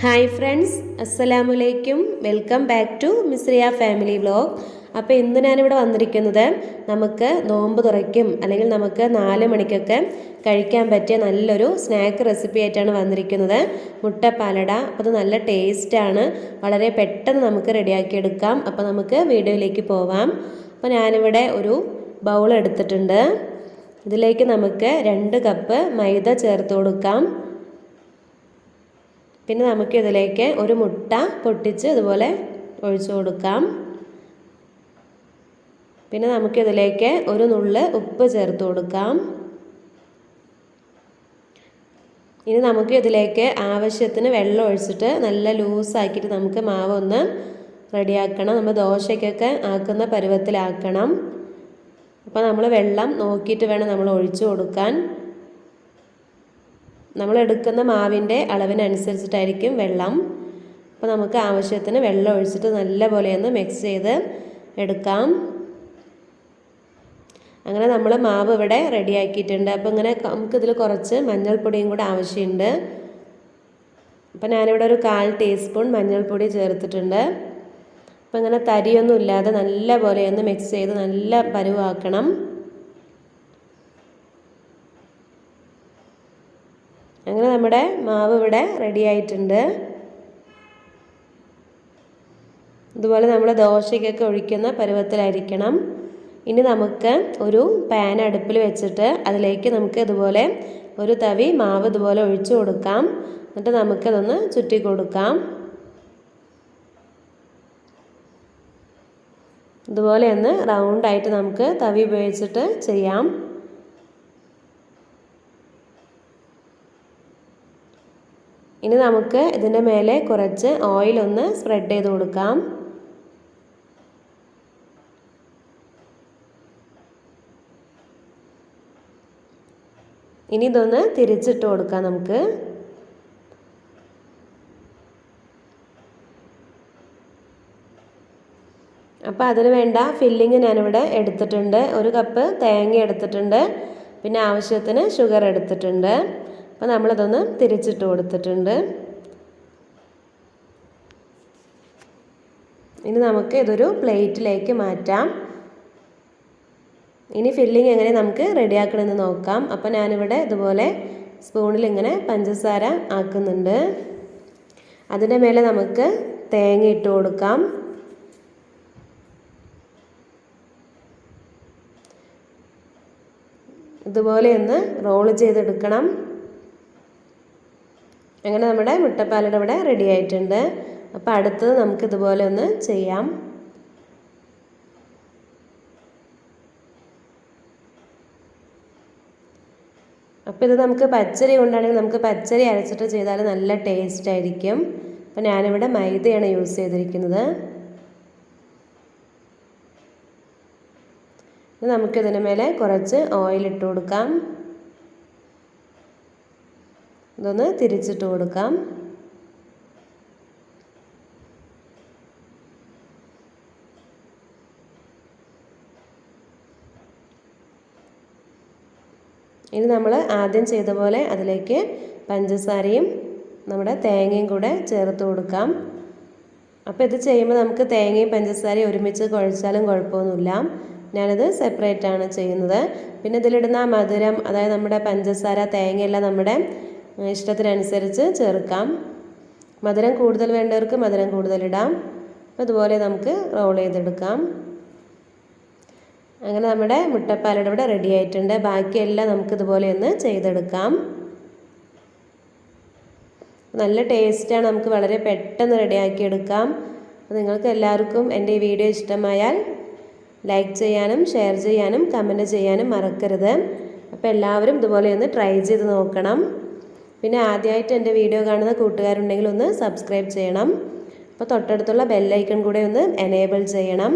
Hi friends, അസ്സലാമലൈക്കും. Welcome back to Misriya family vlog. അപ്പോൾ ഇന്ന് ഞാനിവിടെ വന്നിരിക്കുന്നത് നമുക്ക് നോമ്പ് തുറയ്ക്കും അല്ലെങ്കിൽ നമുക്ക് 4 മണിക്കൊക്കെ കഴിക്കാൻ പറ്റിയ നല്ലൊരു സ്നാക്ക് റെസിപ്പി ആയിട്ടാണ് വന്നിരിക്കുന്നത്. മുട്ടപ്പാലട. അപ്പോൾ അത് നല്ല ടേസ്റ്റാണ്, വളരെ പെട്ടെന്ന് നമുക്ക് റെഡിയാക്കി എടുക്കാം. അപ്പോൾ നമുക്ക് വീഡിയോയിലേക്ക് പോവാം. അപ്പോൾ ഞാനിവിടെ ഒരു ബൗൾ എടുത്തിട്ടുണ്ട്. ഇതിലേക്ക് നമുക്ക് 2 കപ്പ് മൈദ ചേർത്ത് കൊടുക്കാം. പിന്നെ നമുക്ക് ഇതിലേക്ക് ഒരു മുട്ട പൊട്ടിച്ച് ഇതുപോലെ ഒഴിച്ചു കൊടുക്കാം. പിന്നെ നമുക്കിതിലേക്ക് ഒരു നുള്ള് ഉപ്പ് ചേർത്ത് കൊടുക്കാം. ഇനി നമുക്ക് ഇതിലേക്ക് ആവശ്യത്തിന് വെള്ളം ഒഴിച്ചിട്ട് നല്ല ലൂസാക്കിയിട്ട് നമുക്ക് മാവ് ഒന്ന് റെഡിയാക്കണം. നമ്മൾ ദോശയ്ക്കൊക്കെ ആക്കുന്ന പരുവത്തിലാക്കണം. അപ്പോൾ നമ്മൾ വെള്ളം നോക്കിയിട്ട് വേണം നമ്മൾ ഒഴിച്ചു കൊടുക്കാൻ. നമ്മൾ എടുക്കുന്ന മാവിൻ്റെ അളവിനനുസരിച്ചിട്ടായിരിക്കും വെള്ളം. അപ്പോൾ നമുക്ക് ആവശ്യത്തിന് വെള്ളം ഒഴിച്ചിട്ട് നല്ലപോലെ ഒന്ന് മിക്സ് ചെയ്ത് എടുക്കാം. അങ്ങനെ നമ്മൾ മാവ് ഇവിടെ റെഡിയാക്കിയിട്ടുണ്ട്. അപ്പോൾ ഇങ്ങനെ നമുക്കിതിൽ കുറച്ച് മഞ്ഞൾപ്പൊടിയും കൂടെ ആവശ്യമുണ്ട്. അപ്പോൾ ഞാനിവിടെ ഒരു 1/4 ടീസ്പൂൺ മഞ്ഞൾപ്പൊടി ചേർത്തിട്ടുണ്ട്. അപ്പോൾ ഇങ്ങനെ തരിയൊന്നും ഇല്ലാതെ നല്ലപോലെ ഒന്ന് മിക്സ് ചെയ്ത് നല്ല പരുവാക്കണം. അങ്ങനെ നമ്മുടെ മാവ് ഇവിടെ റെഡി ആയിട്ടുണ്ട്. ഇതുപോലെ നമ്മൾ ദോശയ്ക്കൊക്കെ ഒഴിക്കുന്ന പരുവത്തിലായിരിക്കണം. ഇനി നമുക്ക് ഒരു പാൻ അടുപ്പിൽ വെച്ചിട്ട് അതിലേക്ക് നമുക്ക് ഇതുപോലെ ഒരു തവി മാവ് ഇതുപോലെ ഒഴിച്ചു കൊടുക്കാം. എന്നിട്ട് നമുക്കതൊന്ന് ചുറ്റി കൊടുക്കാം. ഇതുപോലെ ഒന്ന് റൗണ്ടായിട്ട് നമുക്ക് തവി ഉപയോഗിച്ചിട്ട് ചെയ്യാം. ഇനി നമുക്ക് ഇതിൻ്റെ മേലെ കുറച്ച് ഓയിലൊന്ന് സ്പ്രെഡ് ചെയ്ത് കൊടുക്കാം. ഇനി ഇതൊന്ന് തിരിച്ചിട്ട് കൊടുക്കാം നമുക്ക്. അപ്പോൾ അതിന് വേണ്ട ഫില്ലിങ് ഞാനിവിടെ എടുത്തിട്ടുണ്ട്. 1 കപ്പ് തേങ്ങ എടുത്തിട്ടുണ്ട്. പിന്നെ ആവശ്യത്തിന് ഷുഗർ എടുത്തിട്ടുണ്ട്. അപ്പോൾ നമ്മളിതൊന്ന് തിരിച്ചിട്ട് കൊടുത്തിട്ടുണ്ട്. ഇനി നമുക്ക് ഇതൊരു പ്ലേറ്റിലേക്ക് മാറ്റാം. ഇനി ഫില്ലിങ് എങ്ങനെ നമുക്ക് റെഡിയാക്കണമെന്ന് നോക്കാം. അപ്പോൾ ഞാനിവിടെ ഇതുപോലെ സ്പൂണിൽ ഇങ്ങനെ പഞ്ചസാര ആക്കുന്നുണ്ട്. അതിൻ്റെ മേലെ നമുക്ക് തേങ്ങ ഇട്ട് കൊടുക്കാം. ഇതുപോലെ ഒന്ന് റോള് ചെയ്തെടുക്കണം. അങ്ങനെ നമ്മുടെ മുട്ടപ്പാലട ഇവിടെ റെഡി ആയിട്ടുണ്ട്. അപ്പോൾ അടുത്തത് നമുക്ക് ഇതുപോലെ ഒന്ന് ചെയ്യാം. അപ്പോൾ ഇത് നമുക്ക് പച്ചരി കൊണ്ടാണെങ്കിൽ നമുക്ക് പച്ചരി അരച്ചിട്ട് ചെയ്താൽ നല്ല ടേസ്റ്റ് ആയിരിക്കും. അപ്പോൾ ഞാനിവിടെ മൈദയാണ് യൂസ് ചെയ്തിരിക്കുന്നത്. നമുക്കിതിന് മേലെ കുറച്ച് ഓയിൽ ഇട്ട് കൊടുക്കാം. ഇതൊന്ന് തിരിച്ചിട്ട് കൊടുക്കാം. ഇനി നമ്മൾ ആദ്യം ചെയ്ത പോലെ അതിലേക്ക് പഞ്ചസാരയും നമ്മുടെ തേങ്ങയും കൂടെ ചേർത്ത് കൊടുക്കാം. അപ്പോൾ ഇത് ചെയ്യുമ്പോൾ നമുക്ക് തേങ്ങയും പഞ്ചസാരയും ഒരുമിച്ച് കുഴച്ചാലും കുഴപ്പമൊന്നുമില്ല. ഞാനിത് സെപ്പറേറ്റ് ആണ് ചെയ്യുന്നത്. പിന്നെ ഇതിലിടുന്ന മധുരം, അതായത് നമ്മുടെ പഞ്ചസാര തേങ്ങയെല്ലാം നമ്മുടെ ഇഷ്ടത്തിനനുസരിച്ച് ചേർക്കാം. മധുരം കൂടുതൽ വേണ്ടവർക്ക് മധുരം കൂടുതലിടാം. അപ്പോൾ ഇതുപോലെ നമുക്ക് റോൾ ചെയ്തെടുക്കാം. അങ്ങനെ നമ്മുടെ മുട്ടപ്പാലട ഇവിടെ റെഡി ആയിട്ടുണ്ട്. ബാക്കിയെല്ലാം നമുക്കിതുപോലെ ഒന്ന് ചെയ്തെടുക്കാം. നല്ല ടേസ്റ്റാണ്, നമുക്ക് വളരെ പെട്ടെന്ന് റെഡിയാക്കി എടുക്കാം. നിങ്ങൾക്ക് എല്ലാവർക്കും എൻ്റെ ഈ വീഡിയോ ഇഷ്ടമായാൽ ലൈക്ക് ചെയ്യാനും ഷെയർ ചെയ്യാനും കമൻറ്റ് ചെയ്യാനും മറക്കരുത്. അപ്പോൾ എല്ലാവരും ഇതുപോലെ ഒന്ന് ട്രൈ ചെയ്ത് നോക്കണം. പിന്നെ ആദ്യമായിട്ട് എൻ്റെ വീഡിയോ കാണുന്ന കൂട്ടുകാരുണ്ടെങ്കിൽ ഒന്ന് സബ്സ്ക്രൈബ് ചെയ്യണം. അപ്പോൾ തൊട്ടടുത്തുള്ള ബെല്ലൈക്കൺ കൂടെ ഒന്ന് എനേബിൾ ചെയ്യണം.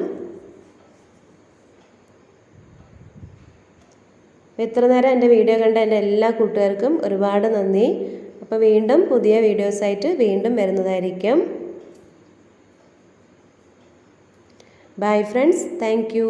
ഇത്ര നേരം എൻ്റെ വീഡിയോ കണ്ട എൻ്റെ എല്ലാ കൂട്ടുകാർക്കും ഒരുപാട് നന്ദി. അപ്പോൾ വീണ്ടും പുതിയ വീഡിയോസായിട്ട് വീണ്ടും വരുന്നതായിരിക്കും. Bye friends, thank you.